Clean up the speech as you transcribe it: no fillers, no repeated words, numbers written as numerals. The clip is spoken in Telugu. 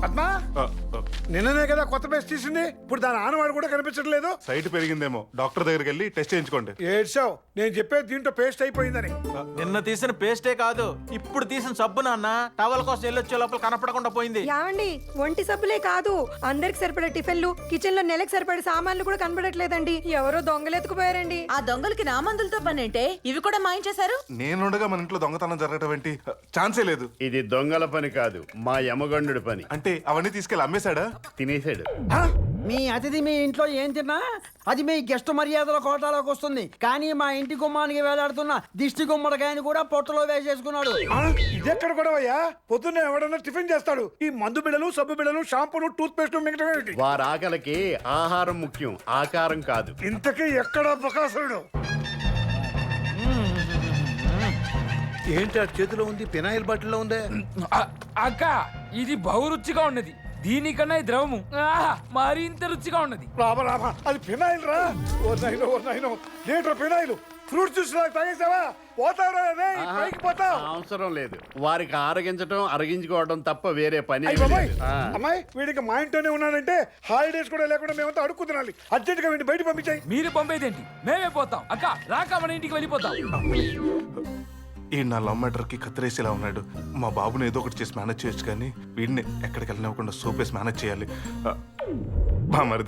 పద్మా నిన్ననే కదా కొత్త పేస్ట్ తీసింది, ఇప్పుడు దాని ఆనవాడు కూడా కనిపించట్లేదు. సైట్ పెరిగిందేమో, డాక్టర్ దగ్గరికి వెళ్ళి టెస్ట్ చేయించుకోండి. ఏడ్చావు, నేను చెప్పేది దీంట్లో పేస్ట్ అయిపోయిందని. నిన్న తీసిన పేస్టే కాదు, ఇప్పుడు తీసిన సబ్బు నాన్న టవల్ కోసం వెళ్ళొచ్చే లోపల కనపడకుండా పోయింది. యావండి, ఒంటి సబ్బులే కాదు అందరికి సరిపడే టిఫిన్లు, కిచెన్ లో నెలకు సరిపడే సామాన్లు కూడా కనపడట్లేదండి. ఎవరో దొంగలెత్తుకుపోయారండి. ఆ దొంగలకి నా మందులతో పనేంటే ఇవి కూడా మాయించేశారు. నేనుండగా మన ఇంట్లో దొంగతనం జరగటం ఏంటి? ఛాన్సే లేదు. ఇది దొంగల పని కాదు, మా యమగండు పని. అంటే అవన్నీ తీసుకెళ్ళి అమ్మేశాడా? తినేసాడు. మీ అతిథి మీ ఇంట్లో ఏం తిన్నా అది మీ గెస్ట్ మర్యాదల కోటాలోకి వస్తుంది. కానీ మా ఇంటి గుమ్మానికి వేలాడుతున్న దిష్టి గుమ్మడికాయని కూడా పొట్టలో వేసేసుకున్నాడు. ఇదెక్కడ కూడా అయ్యా? పొద్దున్నే ఎవడన్నా టిఫిన్ చేస్తాడు, ఈ మందు బిళ్ళలు, సబ్బు బిళ్ళలు, షాంపూలు, టూత్ పేస్ట్ మిగతా ఏంటి? వారి ఆకలికి ఆహారం ముఖ్యం, ఆకారం కాదు. ఇంతకీ ఎక్కడ బకాసురుడు? ఏంటి ఆ చేతిలో ఉంది? ఫినాయిల్ బాటిల్లో ఉందే. అక్క ఇది బహు రుచిగా ఉన్నది. దీనికన్నా ఈ ద్రవము మరింత రుచిగా ఉన్నది. రాబా రాబా, అది ఫినాయిల్ రా. ఓ నైనో ఏంట్రా ఫినాయిల్? ఫ్రూట్ జ్యూస్ తాగేసావా? పోతావురా రే, పైకి పోతావు. అవసరం లేదు, వారికి ఆరగించడం అరగించుకోవడం తప్ప వేరే పని అయ్ బాబాయ్, లేదు. అమ్మాయి వీడికి మా ఇంట్లోనే ఉన్నాడంటే హాలిడేస్ కూడా లేకుండా మేమంతా అడుక్కు తినాలి. అర్జెంట్ గా వీడిని బయట పంపించాయి. మీరు పంపేదేంటి? మేమే పోతాం. అక్క రాక మన ఇంటికి వెళ్ళిపోతాం. ఈ నా లవ్ మ్యాటర్ కి కత్తిరేసేలా ఉన్నాడు. మా బాబుని ఏదో ఒకటి చేసి మేనేజ్ చేయొచ్చు, కానీ వీడిని ఎక్కడికి వెళ్ళనివ్వకుండా సోపేసి మేనేజ్ చేయాలి.